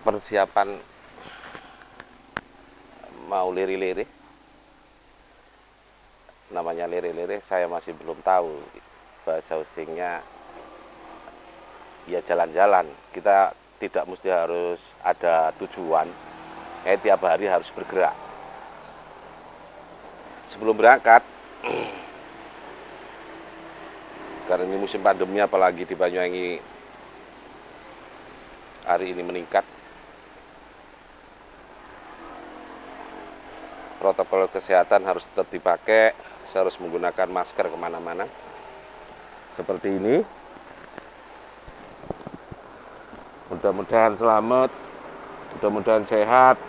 persiapan mau liri-liri. Namanya liri-liri saya masih belum tahu bahasa Osingnya. Ya jalan-jalan, kita tidak mesti harus ada tujuan, tiap hari harus bergerak. Sebelum berangkat, karena ini musim pandemi apalagi di Banyuwangi hari ini meningkat, protokol kesehatan harus tetap dipakai. Saya harus menggunakan masker kemana-mana seperti ini. Mudah-mudahan selamat, mudah-mudahan sehat,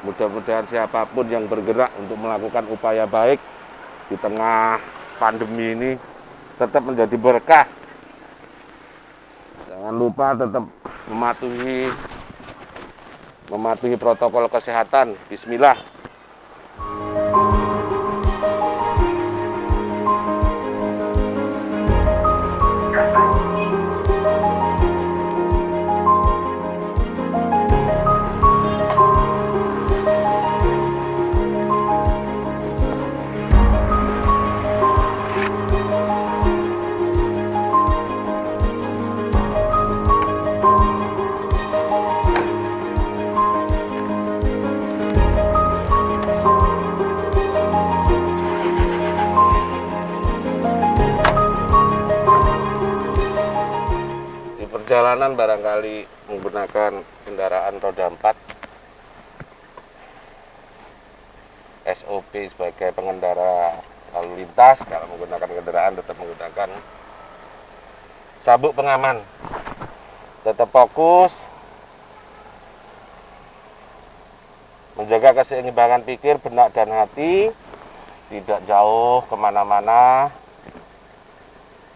mudah-mudahan siapapun yang bergerak untuk melakukan upaya baik di tengah pandemi ini tetap menjadi berkah. Jangan lupa tetap mematuhi protokol kesehatan. Bismillah. Perjalanan barangkali menggunakan kendaraan roda 4, SOP sebagai pengendara lalu lintas. Kalau menggunakan kendaraan tetap menggunakan sabuk pengaman, tetap fokus, menjaga keseimbangan pikir, benak dan hati, tidak jauh kemana-mana,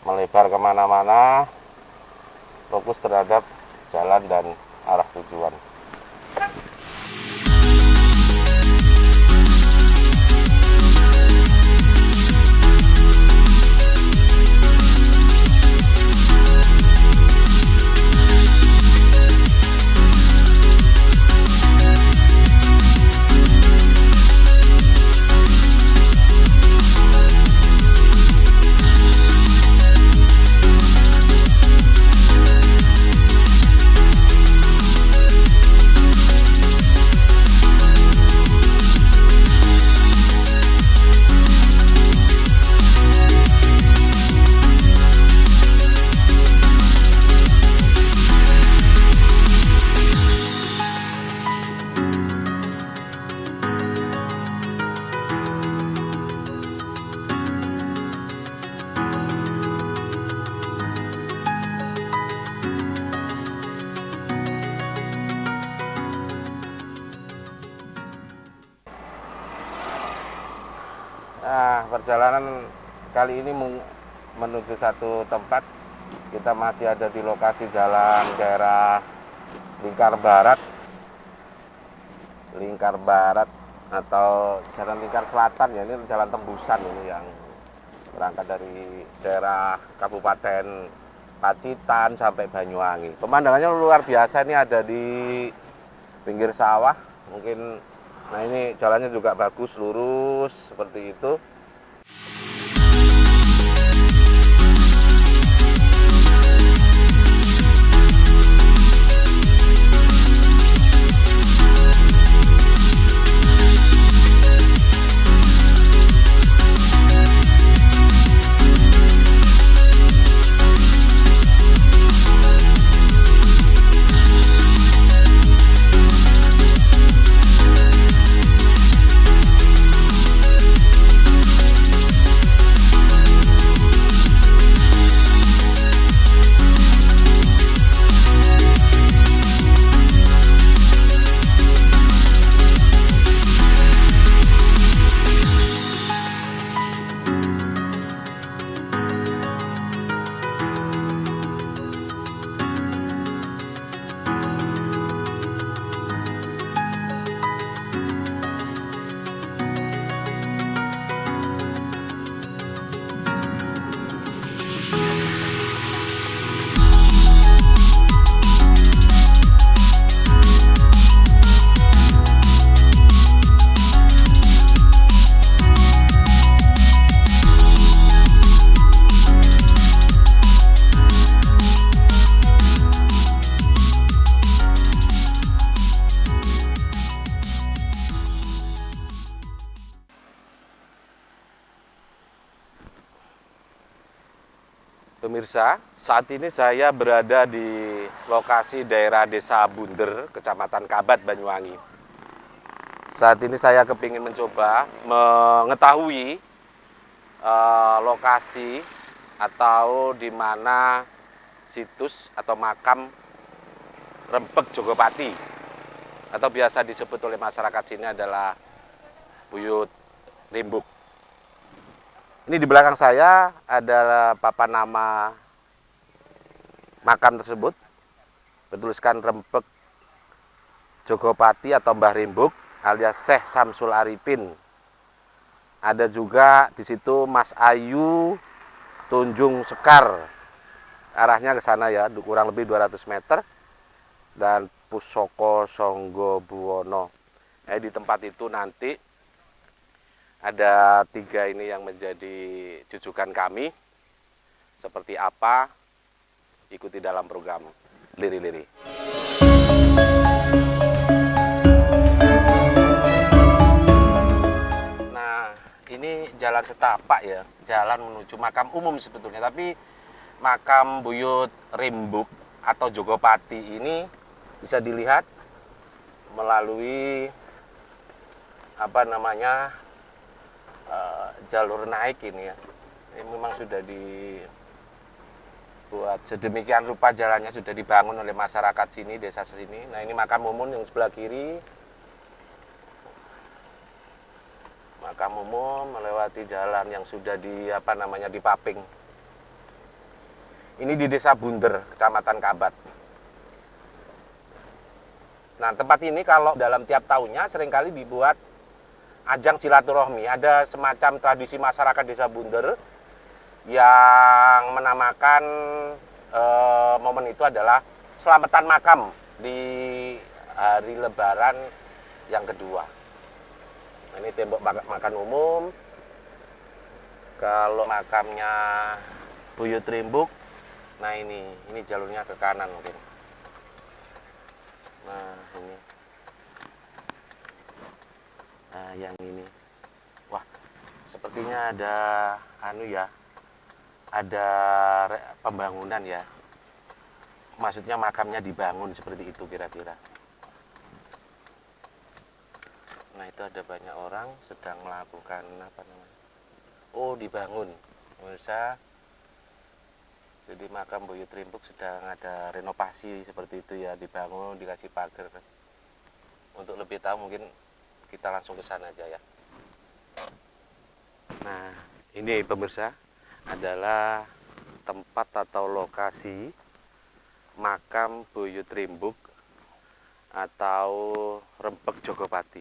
melebar kemana-mana, fokus terhadap jalan dan arah tujuan. Nah, perjalanan kali ini menuju satu tempat. Kita masih ada di lokasi jalan daerah Lingkar Barat atau jalan Lingkar Selatan ya. Ini jalan tembusan ini yang berangkat dari daerah Kabupaten Pacitan sampai Banyuwangi. Pemandangannya luar biasa, ini ada di pinggir sawah. Mungkin nah ini jalannya juga bagus, lurus seperti itu. Pemirsa, saat ini saya berada di lokasi daerah Desa Bunder, Kecamatan Kabat, Banyuwangi. Saat ini saya kepingin mencoba mengetahui lokasi atau di mana situs atau makam Rempeg Jogopati atau biasa disebut oleh masyarakat sini adalah Buyut Rimbuk. Ini di belakang saya adalah papan nama makam tersebut, bertuliskan Rempeg Jogopati atau Mbah Rimbuk alias Syekh Samsul Arifin. Ada juga di situ Mas Ayu Tunjung Sekar. Arahnya ke sana ya, kurang lebih 200 meter. Dan Pusoko Songgo Buwono. Di tempat itu nanti ada 3 ini yang menjadi jujukan kami. Seperti apa? Ikuti dalam program Liri-Liri. Nah, ini jalan setapak ya, jalan menuju makam umum sebetulnya. Tapi makam Buyut Rimbuk atau Jogopati ini bisa dilihat melalui jalur naik ini ya. Ini memang sudah dibuat sedemikian rupa, jalannya sudah dibangun oleh masyarakat sini, desa sini. Nah, ini makam umum yang sebelah kiri. Makam umum melewati jalan yang sudah dipaping. Ini di Desa Bunder, Kecamatan Kabat. Nah, tempat ini kalau dalam tiap tahunnya seringkali dibuat ajang silaturahmi. Ada semacam tradisi masyarakat Desa Bunder yang menamakan momen itu adalah selamatan makam di hari Lebaran yang kedua. Nah, ini tembok makan umum. Kalau makamnya Buyut Rimbuk, nah ini jalurnya ke kanan mungkin. Nah, ini. Nah, yang ini. Wah, sepertinya ada ada pembangunan ya. Maksudnya makamnya dibangun seperti itu kira-kira. Nah, itu ada banyak orang sedang melakukan dibangun. Pemirsa, jadi makam Buyut Rimbuk sedang ada renovasi seperti itu ya, dibangun, dikasih pagar. Untuk lebih tahu mungkin kita langsung ke sana aja ya. Nah, ini pemirsa adalah tempat atau lokasi makam Buyut Rimbuk atau Rempeg Jogopati.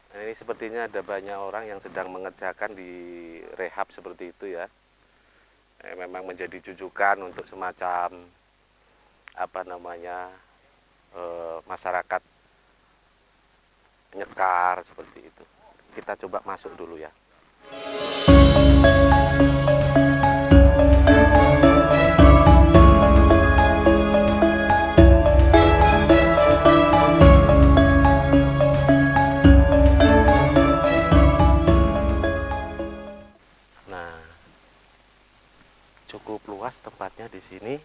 Nah, ini sepertinya ada banyak orang yang sedang mengerjakan di rehab seperti itu ya. Memang menjadi jujukan untuk semacam masyarakat nyekar seperti itu. Kita coba masuk dulu ya. Nah, cukup luas tempatnya di sini.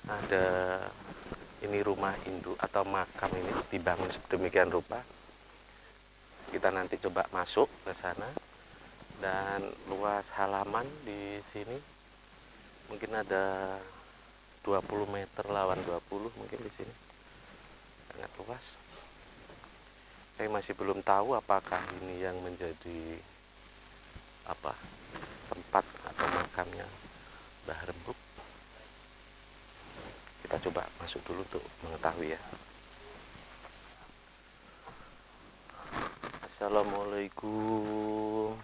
Ada ini rumah induk atau makam ini dibangun sedemikian rupa. Kita nanti coba masuk ke sana. Dan luas halaman di sini mungkin ada 20 meter lawan 20 mungkin di sini. Sangat luas. Saya masih belum tahu apakah ini yang menjadi tempat atau makamnya Mbah Rembuk. Kita coba masuk dulu untuk mengetahui ya. Assalamualaikum.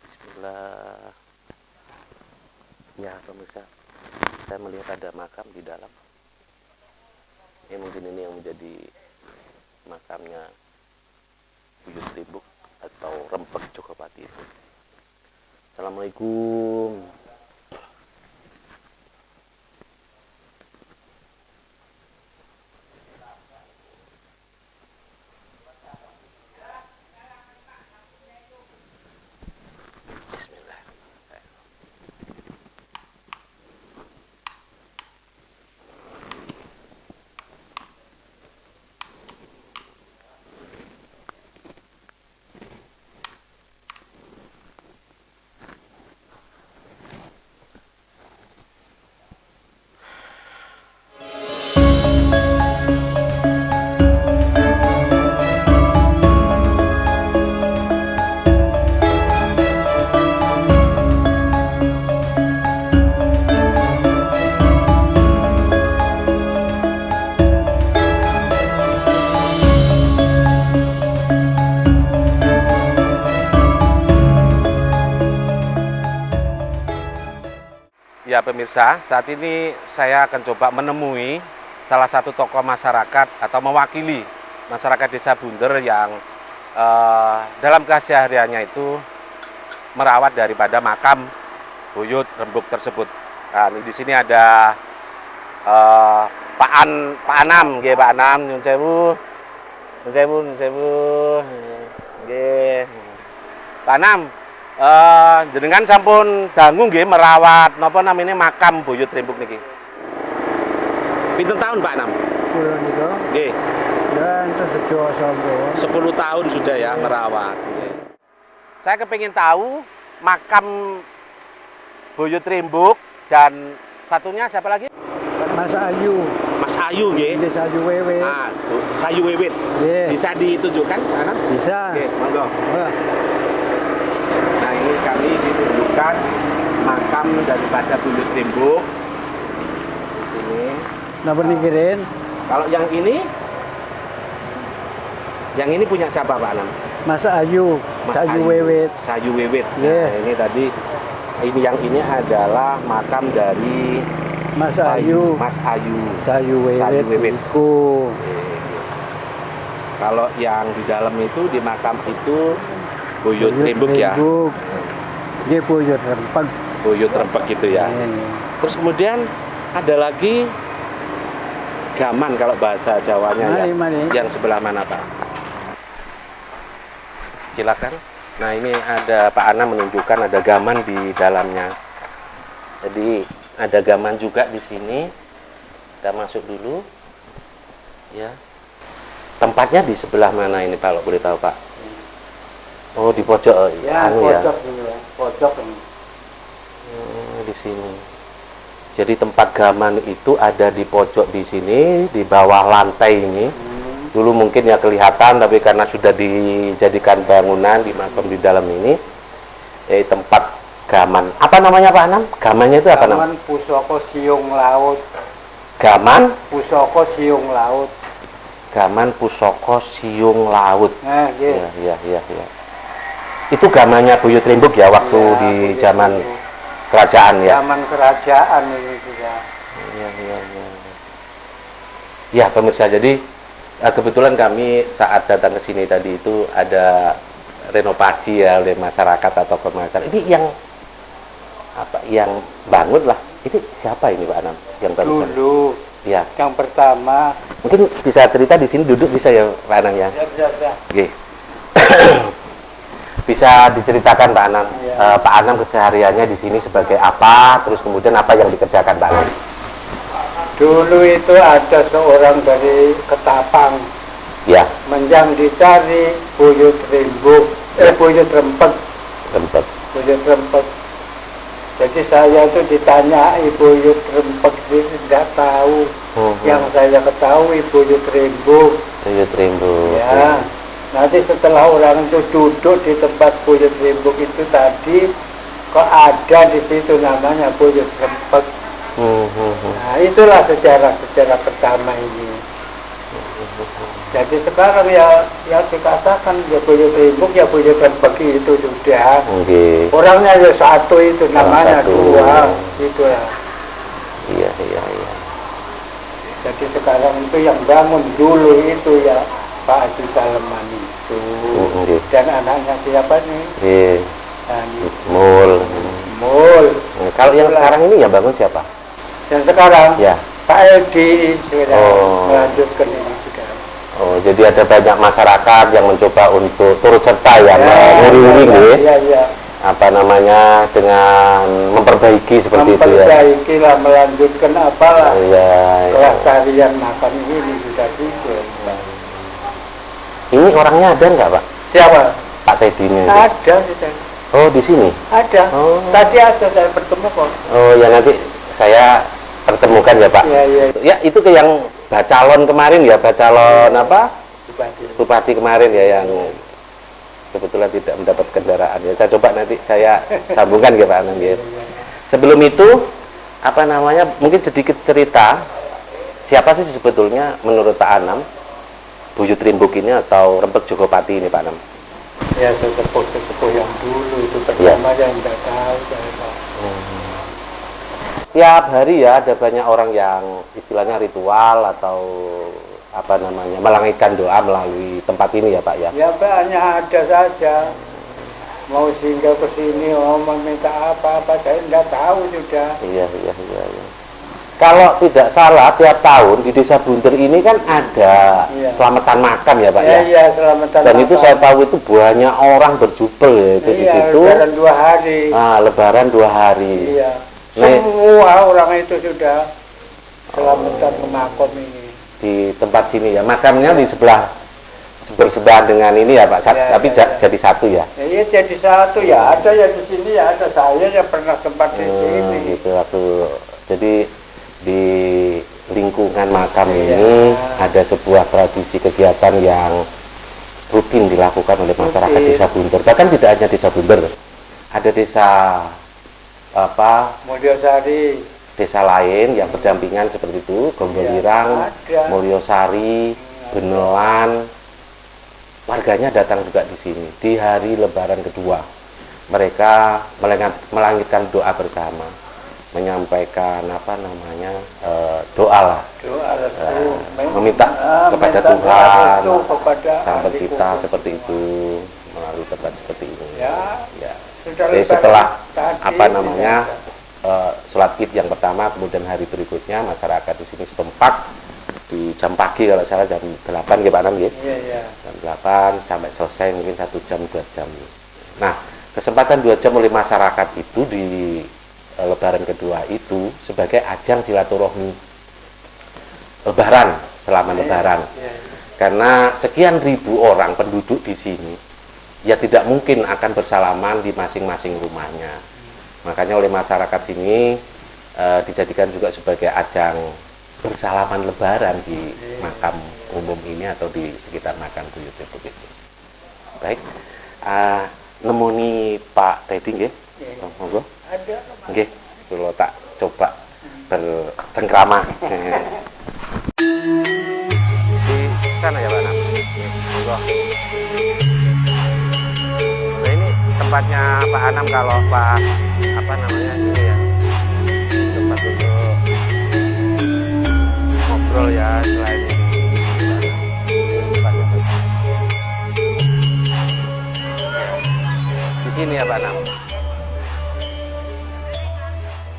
Bismillah. Ya pemirsa, saya melihat ada makam di dalam. Ini mungkin ini yang menjadi makamnya Buyut Rimbuk atau Rempeg Jogopati itu. Assalamualaikum. Ya pemirsa, saat ini saya akan coba menemui salah satu tokoh masyarakat atau mewakili masyarakat Desa Bunder yang dalam kesehariannya itu merawat daripada makam buyut rembuk tersebut. Nah, di sini ada Pak Anam, nggih Pak Anam, nyun sewu. Nyun sewu, nyun sewu. Nggih. Pak Anam, jenengan sampun dangu nggih merawat napa namine makam buyut rembuk niki. Pinten tahun Pak Anam? 10 niku. Nggih. Ya ente sedo sampun. 10 tahun sudah ya merawat. Nggih. Saya kepingin tahu makam buyut rembuk dan satunya siapa lagi? Mas Ayu. Mas Ayu nggih. Desa Ayu Wewe. Ah, Sayu Wewit. Nggih. Bisa ditunjukkan, Pak Anam? Bisa. Oke, monggo. Wah, Nah, ini kami ditunjukkan makam daripada buyut rembuk di sini. napa mikirin? Kalau yang ini punya siapa Pak Anam? Mas Ayu. Mas Ayu Wewe. Sayu Wewit. Iya. Nah, ini tadi yang ini adalah makam dari Mas Ayu. Mas Ayu. Sayu Sayu Wewe. Wewit. Iku. Kalau yang di dalam itu di makam itu buyut rembuk ya. Nggih buyut rempeg. Buyut rempek gitu ya. Terus kemudian ada lagi gaman kalau bahasa Jawanya ya. Mari. Yang sebelah mana Pak? Silakan. Nah ini ada Pak Ana menunjukkan ada gaman di dalamnya. Jadi ada gaman juga di sini. Kita masuk dulu. Ya. Tempatnya di sebelah mana ini Pak? Kalau boleh tahu Pak? Oh di pojok Ya, pojok ini ya. Pojok ini. Di sini. Jadi tempat gaman itu ada di pojok di sini, di bawah lantai ini. Dulu mungkin ya kelihatan, tapi karena sudah dijadikan bangunan di makam di dalam ini, tempat gaman. Apa namanya Pak Anam? Gamannya itu apa namanya? Gaman Pusaka Siung Laut. Gaman Pusaka Siung Laut. Gaman Pusaka Siung Laut. Nah, nggih. Iya. Itu gamannya buyut rembuk ya waktu Ya, di buyut zaman rembuk. kerajaan ya. Zaman kerajaan ini juga. Iya. Ya pemirsa, jadi kebetulan kami saat datang ke sini tadi itu ada renovasi ya oleh masyarakat atau pemasyarakat. Ini yang bangun lah. Ini siapa ini Pak Anam? Yang barusan? Dulu Ya. yang pertama. Mungkin bisa cerita di sini duduk bisa ya Pak Anam ya? Ya. Oke. Bisa diceritakan Pak Anam, Ya. Pak Anam kesehariannya di sini sebagai apa, terus kemudian apa yang dikerjakan Pak Anam? Dulu itu ada seorang dari Ketapang Ya, menjang dicari buyut rembuk, buyut rempeg, tempat. buyut rempeg. Jadi saya itu ditanyai buyut rempeg itu tidak tahu. Yang saya ketahui buyut rembuk. Buyut rembuk. Ya. Nanti setelah orang itu duduk di tempat buyut rembuk itu tadi, kok ada di situ namanya buyut rempeg. Nah itulah sejarah pertama ini. Jadi sekarang ya dikatakan ya buyut rembuk ya buyut rempeg itu sudah. Okay. Orangnya ya satu itu namanya satu. dua itu ya. Iya. Jadi sekarang itu yang bangun dulu itu ya Pak Haji Saleman itu. Okay. Dan anaknya siapa nih? Iya. Nah, Mul. Kalau yang sekarang ini ya bangun siapa? yang sekarang Ya. Pak Edi sudah melanjutkan ini sudah. Oh, jadi ada banyak masyarakat yang mencoba untuk turut serta ya, menguri-uri Iya. apa namanya dengan memperbaiki seperti itu ya. Memperbaiki lah, melanjutkan apalah. Iya. Kelestarian makam ini sudah gitu. Ini orangnya ada nggak Pak? Siapa? Pak Teddy-nya. Ada sudah. Oh, di sini. Ada. Oh. Tadi ada saya bertemu kok. Oh, ya nanti saya pertemukan ya Pak. Iya. Ya itu ke yang bacalon kemarin ya, bacalon apa? Bupati. Bupati kemarin ya yang kebetulan tidak mendapat kendaraan ya. Saya coba nanti saya sambungkan ya Pak Anam ya. Sebelum itu apa namanya? Mungkin sedikit cerita siapa sih sebetulnya menurut Pak Anam buyut rembuk ini atau rempeg Jogopati ini Pak Anam? Ya sesepuh yang dulu itu pertama yang tidak tahu saya. tiap hari ya ada banyak orang yang istilahnya ritual atau apa namanya melangitkan doa melalui tempat ini ya Pak ya. Ya banyak ada saja. Mau singgah ke sini, mau meminta apa-apa, saya tidak tahu sudah. Iya. Kalau tidak salah tiap tahun di Desa Bunter ini kan ada selamatan makam ya Pak ya. Iya, selamatan Dan makam. itu saya tahu itu banyak orang berjubel ya itu di situ. Lebaran 2 hari. Ah, lebaran 2 hari. Iya. Semua orang itu sudah selamatan ke makam ini. Di tempat sini ya. Makamnya di sebelah bersebelahan dengan ini ya Pak. Tapi jadi satu ya. Iya jadi satu ya. Ada yang di sini ya, ada saya yang pernah tempat di sini. Gitu jadi di lingkungan makam ini ada sebuah tradisi kegiatan yang rutin dilakukan oleh masyarakat Desa Bunter. Bahkan tidak hanya Desa Bunter, ada desa Mulyosari, desa lain yang berdampingan seperti itu, Gonggolirang, Mulyosari, Benelan. Warganya datang juga di sini di hari Lebaran kedua. Mereka melangitkan doa bersama, menyampaikan doa lah, meminta kepada Tuhan, Sang Pencipta seperti itu melalui tempat seperti ini. Ya. Jadi setelah sholat Id yang pertama, kemudian hari berikutnya masyarakat di sini setempat di jam pagi kalau salah jam 8 ya Pak Nam ya. Jam 8 sampai selesai mungkin 1 jam 2 jam. Nah, kesempatan 2 jam oleh masyarakat itu di Lebaran kedua itu sebagai ajang silaturahmi Lebaran selama Lebaran. Karena sekian ribu orang penduduk di sini ya tidak mungkin akan bersalaman di masing-masing rumahnya. Makanya oleh masyarakat sini dijadikan juga sebagai ajang bersalaman Lebaran di makam umum ini atau di sekitar makam Buyut Rembug itu. Baik, nemoni Pak Teddy nggih? Monggo. Ada. Nggih, kula tak coba bercengkrama. Di sana ya Pak Nam. Monggo. Nah, ini tempatnya Pak Anam kalau Pak ini ya. Tempat untuk ngobrol ya selain di sini ya Pak Nam.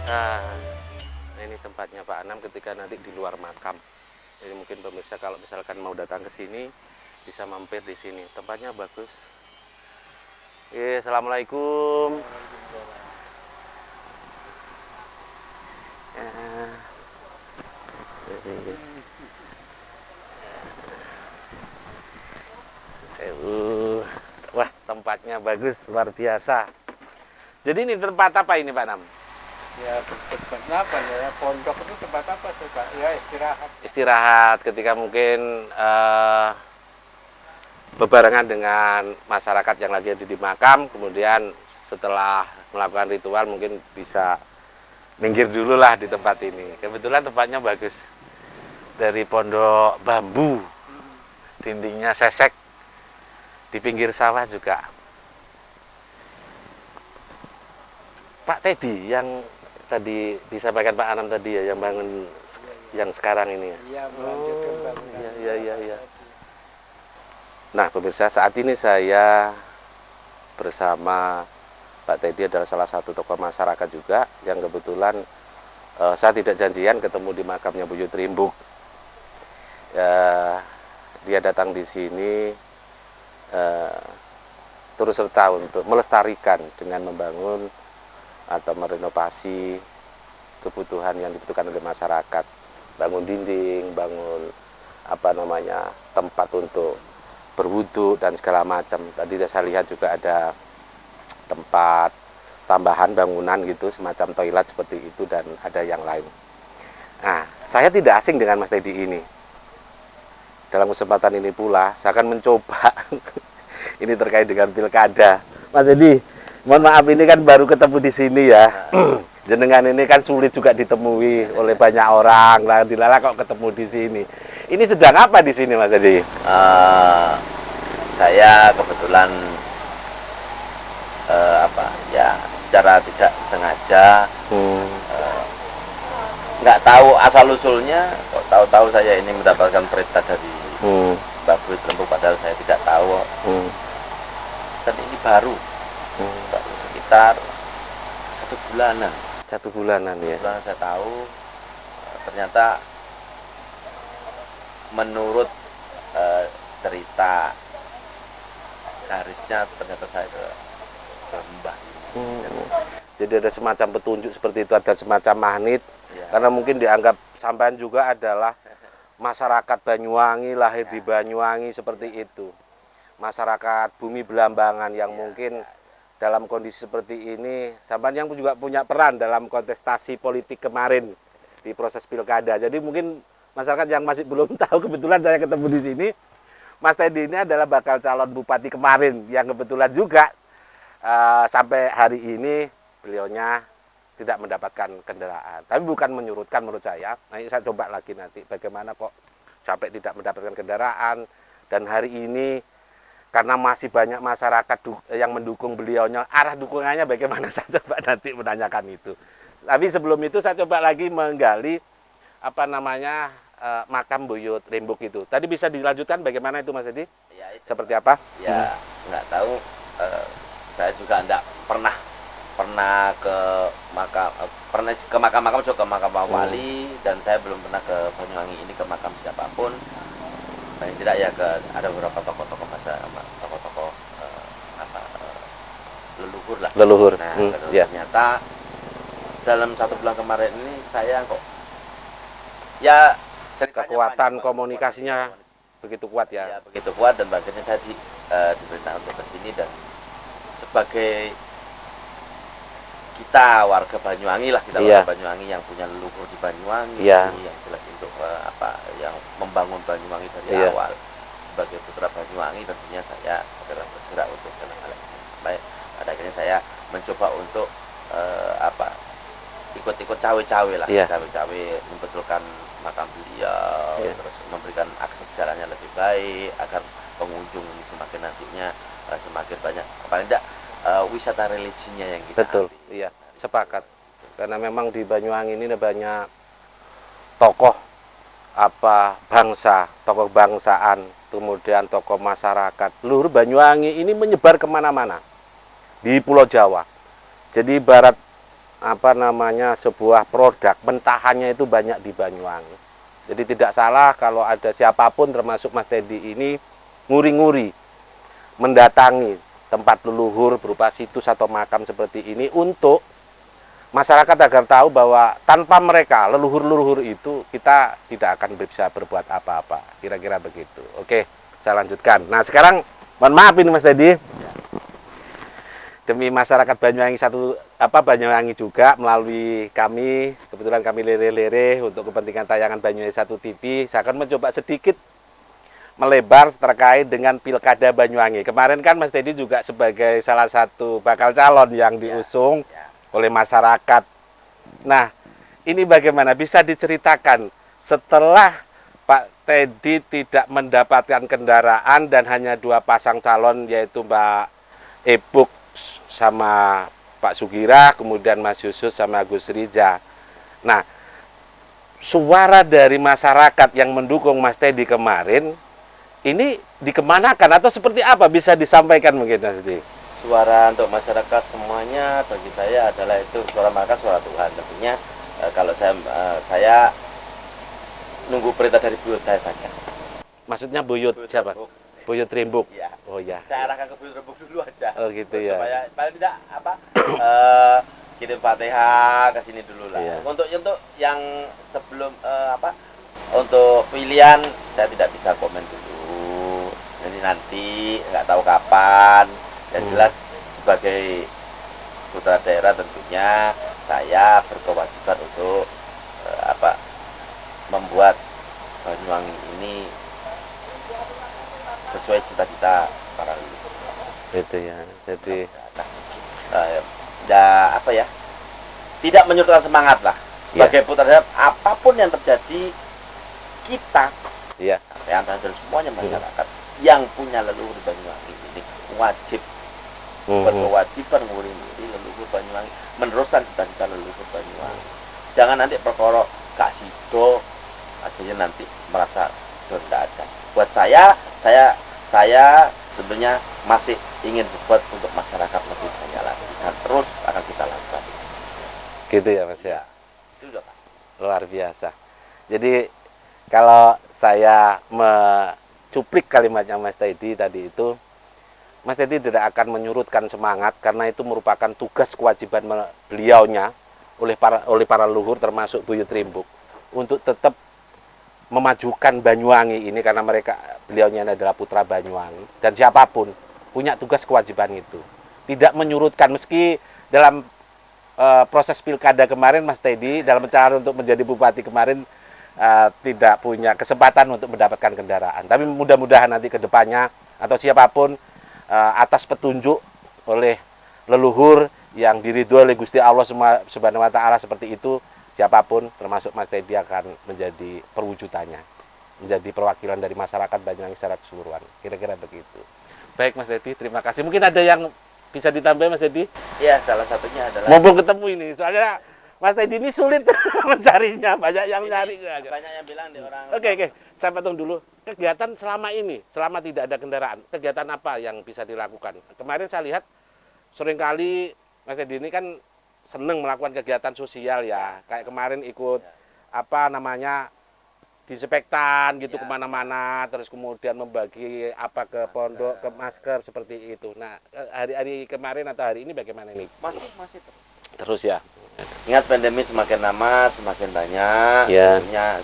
Nah, ini tempatnya Pak Anam ketika nanti di luar makam. Jadi mungkin pemirsa kalau misalkan mau datang ke sini bisa mampir di sini. Tempatnya bagus. Assalamualaikum. Wah, tempatnya bagus, luar biasa. Jadi ini tempat apa ini Pak Nam? Ya tempat apa ya? Pondok itu tempat apa sih Pak? Ya istirahat. Istirahat ketika mungkin bebarengan dengan masyarakat yang lagi ada di makam, kemudian setelah melakukan ritual mungkin bisa minggir dulu lah di tempat ini. Kebetulan tempatnya bagus. Dari pondok bambu, dindingnya sesek, di pinggir sawah juga. Pak Teddy yang tadi disampaikan Pak Anam tadi ya, yang bangun yang sekarang ini ya. Iya, melanjutkan bangunan. Iya. Nah, pemirsa, saat ini saya bersama Pak Teddy adalah salah satu tokoh masyarakat juga yang kebetulan saya tidak janjian ketemu di makamnya Buyut Rembug. Dia datang di sini turut serta untuk melestarikan dengan membangun atau merenovasi kebutuhan yang dibutuhkan oleh masyarakat, bangun dinding, bangun tempat untuk berwudu dan segala macam. Tadi saya lihat juga ada tempat tambahan bangunan gitu, semacam toilet seperti itu, dan ada yang lain. Nah, saya tidak asing dengan Mas Teddy ini. Dalam kesempatan ini pula saya akan mencoba ini terkait dengan pilkada. Mas Teddy, mohon maaf ini kan baru ketemu di sini ya. Jenengan ini kan sulit juga ditemui oleh banyak orang. Lah dilala kok ketemu di sini. Ini sedang apa di sini Mas Teddy? Saya kebetulan secara tidak sengaja nggak tahu asal usulnya, kok tahu-tahu saya ini mendapatkan perintah dari Mbak Buyut Rembuk, padahal saya tidak tahu. Dan ini baru sekitar 1 bulanan. 1 bulanan ya. Bulan saya tahu, ternyata menurut cerita garisnya ternyata saya ke Mbah ini. Jadi ada semacam petunjuk seperti itu, ada semacam magnet Ya. karena mungkin dianggap sampean juga adalah masyarakat Banyuwangi, lahir di Banyuwangi seperti itu. Masyarakat bumi Belambangan yang mungkin dalam kondisi seperti ini, sampean yang juga punya peran dalam kontestasi politik kemarin di proses pilkada. Jadi mungkin masyarakat yang masih belum tahu, kebetulan saya ketemu di sini, Mas Teddy ini adalah bakal calon bupati kemarin yang kebetulan juga sampai hari ini beliaunya tidak mendapatkan kendaraan. Tapi bukan menyurutkan menurut saya. Nanti saya coba lagi nanti bagaimana kok sampai tidak mendapatkan kendaraan. Dan hari ini karena masih banyak masyarakat yang mendukung beliaunya, arah dukungannya bagaimana, saya coba nanti menanyakan itu. Tapi sebelum itu saya coba lagi menggali apa namanya makam Buyut Rembuk itu. Tadi bisa dilanjutkan bagaimana itu Mas Edi? Ya, itu. Seperti apa? Ya nggak tahu. Saya juga enggak pernah ke makam, pernah ke makam-makam, juga ke makam wali, dan saya belum pernah ke Banyuwangi ini ke makam siapapun. Paling tidak ya ke ada beberapa tokoh-tokoh tokoh-tokoh leluhur lah. Leluhur. Nah, Ya. ternyata dalam 1 bulan kemarin ini saya kok ya Kekuatan komunikasinya begitu kuat ya. Ya, begitu kuat, dan akhirnya saya diperintah untuk ke sini, dan sebagai kita warga Banyuwangi lah, warga Banyuwangi yang punya leluhur di Banyuwangi, yang jelas untuk yang membangun Banyuwangi dari awal. Sebagai putra Banyuwangi tentunya saya adalah bergerak untuk dalam hal ini. Baik, pada akhirnya saya mencoba untuk ikut-ikut cawe-cawe lah, cawe-cawe membetulkan makam beliau, terus memberikan akses jalannya lebih baik agar pengunjung ini semakin nantinya semakin banyak, paling tidak wisata religinya yang kita Betul, ambil. iya, sepakat. Karena memang di Banyuwangi ini ada banyak tokoh bangsa, tokoh bangsaan, kemudian tokoh masyarakat. Seluruh Banyuwangi ini menyebar kemana-mana di Pulau Jawa. Jadi ibarat sebuah produk mentahannya itu banyak di Banyuwangi. Jadi tidak salah kalau ada siapapun termasuk Mas Teddy ini nguri-nguri mendatangi tempat leluhur berupa situs atau makam seperti ini untuk masyarakat agar tahu bahwa tanpa mereka, leluhur-leluhur itu, kita tidak akan bisa berbuat apa-apa. Kira-kira begitu. Oke, saya lanjutkan. Nah, sekarang mohon maaf ini Mas Teddy. Demi masyarakat Banyuwangi Banyuwangi juga melalui kami, kebetulan kami lere-lere untuk kepentingan tayangan Banyuwangi 1 TV, saya akan mencoba sedikit melebar terkait dengan Pilkada Banyuwangi. Kemarin kan Mas Teddy juga sebagai salah satu bakal calon yang diusung oleh masyarakat. Nah, ini bagaimana bisa diceritakan setelah Pak Teddy tidak mendapatkan kendaraan dan hanya 2 pasang calon, yaitu Mbak Ebuk sama Pak Sugira, kemudian Mas Yusuf sama Gus Rija. Nah, suara dari masyarakat yang mendukung Mas Teddy kemarin ini dikemanakan atau seperti apa, bisa disampaikan mungkin Mas Teddy? Suara untuk masyarakat semuanya bagi saya adalah itu suara mereka, suara Tuhan. Tentunya kalau saya nunggu perintah dari buyut saya saja. Maksudnya buyut siapa? Buyut Rembuk. Ya. Oh ya. Saya arahkan ke Buyut Rembuk dulu aja. Oh gitu ya. Supaya paling tidak kirim Fatihah ke sini dulu lah. Ya. Untuk yang sebelum untuk pilihan saya tidak bisa komen dulu. Jadi nanti nggak tahu kapan. Yang jelas sebagai putra daerah tentunya saya berkewajiban untuk membuat Banyuwangi ini sesuai cita-cita para leluhur. Itu ya. Jadi tidak menyurutkan semangat lah sebagai putra daerah. Apapun yang terjadi, kita yang dan semuanya masyarakat yang punya leluhur Banyuwangi ini wajib berkewajiban nguri leluhur Banyuwangi, meneruskan cita-cita leluhur Banyuwangi. Jangan nanti perkara gak sido, akhirnya nanti merasa sudah tidak ada. Buat saya tentunya masih ingin berbuat untuk masyarakat lebih banyak lagi dan terus akan kita lakukan. Gitu ya Mas ya. Itu sudah pasti. Luar biasa. Jadi kalau saya mencuplik kalimatnya Mas Teddy tadi itu, Mas Teddy tidak akan menyurutkan semangat karena itu merupakan tugas kewajiban beliaunya oleh para leluhur termasuk Buyut Rimbuk untuk tetap memajukan Banyuwangi ini karena beliaunya adalah putra Banyuwangi dan siapapun punya tugas kewajiban itu. Tidak menyurutkan meski dalam proses pilkada kemarin Mas Teddy dalam pencalonan untuk menjadi bupati kemarin tidak punya kesempatan untuk mendapatkan kendaraan. Tapi mudah-mudahan nanti ke depannya atau siapapun atas petunjuk oleh leluhur yang diridhoi oleh Gusti Allah Subhanahu wa taala seperti itu, siapapun termasuk Mas Teddy akan menjadi perwujudannya, menjadi perwakilan dari masyarakat Banyuwangi secara keseluruhan. Kira-kira begitu. Baik Mas Teddy, terima kasih. Mungkin ada yang bisa ditambah Mas Teddy? Iya, salah satunya adalah Mumpung ketemu ini, soalnya Mas Teddy ini sulit mencarinya, banyak yang nyari. banyak yang bilang di orang. Oke, saya potong dulu. Kegiatan selama ini, selama tidak ada kendaraan, kegiatan apa yang bisa dilakukan? Kemarin saya lihat seringkali Mas Teddy ini kan seneng melakukan kegiatan sosial ya. Kayak kemarin ikut apa namanya disinfektan gitu Ya. kemana-mana, terus kemudian membagi apa ke pondok, ke masker seperti itu. Nah, hari-hari kemarin atau hari ini bagaimana ini? Masih Terus ya. ingat pandemi semakin lama semakin banyak. Ya. Tentunya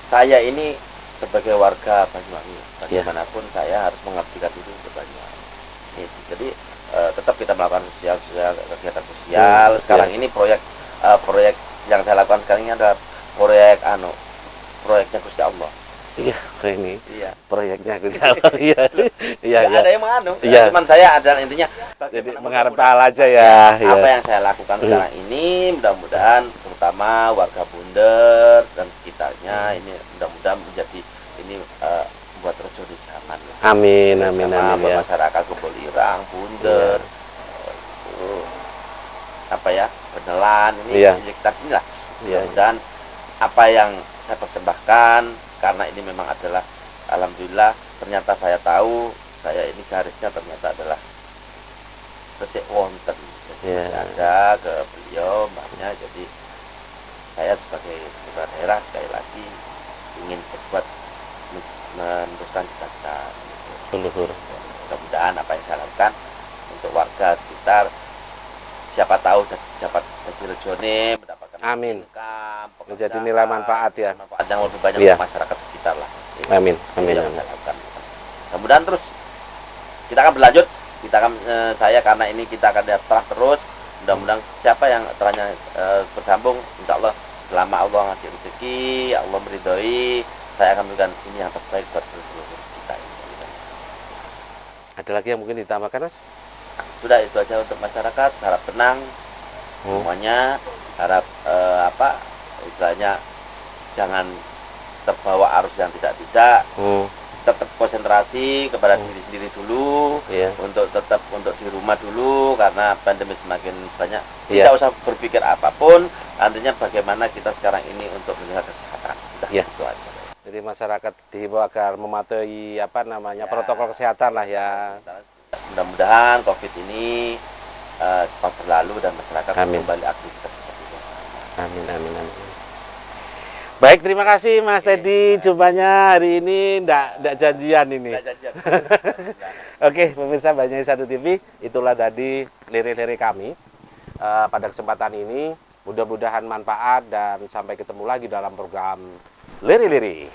saya ini sebagai warga Banyuwangi, bagaimanapun saya harus mengabdikan diri untuk Banyuwangi. Jadi tetap kita melakukan kegiatan sosial. Sekarang ini proyek yang saya lakukan sekarang ini adalah proyeknya Gusti Allah. Iya, kayak ini. Iya. Proyeknya Gusti Allah. Iya. Iya, Nggak ada yang menganu. Iya. Cuman saya adalah intinya Jadi bagaimana mengharap mudah-mudahan pahala aja ya. apa yang saya lakukan sekarang ini mudah-mudahan terutama warga Bunder dan sekitarnya ini mudah-mudahan menjadi ini buat rejo di zaman lah. Amin, Sama ya. masyarakat Kebulirang, Bunder, apa ya, Benelan ini Iya. di sekitar sini lah. Iya. Dan apa yang saya persembahkan karena ini memang adalah alhamdulillah ternyata saya tahu saya ini garisnya ternyata adalah resik wonten. Jadi Iya. masih ada ke beliau mbaknya, jadi saya sebagai putra daerah sekali lagi ingin berbuat meneruskan cita-cita Leluhur. mudah-mudahan apa yang saya lakukan untuk warga sekitar siapa tahu dapat jadi rejone mendapatkan Amin. income, Menjadi nilai manfaat ya. manfaat yang lebih banyak Iya. untuk masyarakat sekitar lah. Amin, Itu amin, yang amin. saya lakukan. Mudah-mudahan terus kita akan berlanjut, kita akan saya karena ini kita akan terah terus, mudah-mudahan siapa yang terahnya bersambung insya Allah selama Allah ngasih rezeki, Allah meridhoi, saya akan memberikan ini yang terbaik buat seluruh kita ini. Ada lagi yang mungkin ditambahkan, Mas? Sudah itu aja untuk masyarakat, harap tenang semuanya, harap istilahnya jangan terbawa arus yang tidak, tetap konsentrasi kepada diri sendiri dulu, Iya. untuk di rumah dulu karena pandemi semakin banyak. Iya. Tidak usah berpikir apapun, nantinya bagaimana kita sekarang ini untuk menjaga kesehatan. Udah, Iya. itu aja. Jadi masyarakat dihimbau agar mematuhi protokol kesehatan lah ya. Mudah-mudahan COVID ini cepat berlalu dan masyarakat Amin. kembali aktivitas seperti biasa. Amin, amin, amin. Baik, terima kasih Mas Teddy. Jumpanya hari ini ndak janjian ini. Nggak janjian. Oke, pemirsa Banyuwangi 1 TV, itulah tadi lirik-lirik kami pada kesempatan ini. Mudah-mudahan manfaat dan sampai ketemu lagi dalam program Liri-Liri.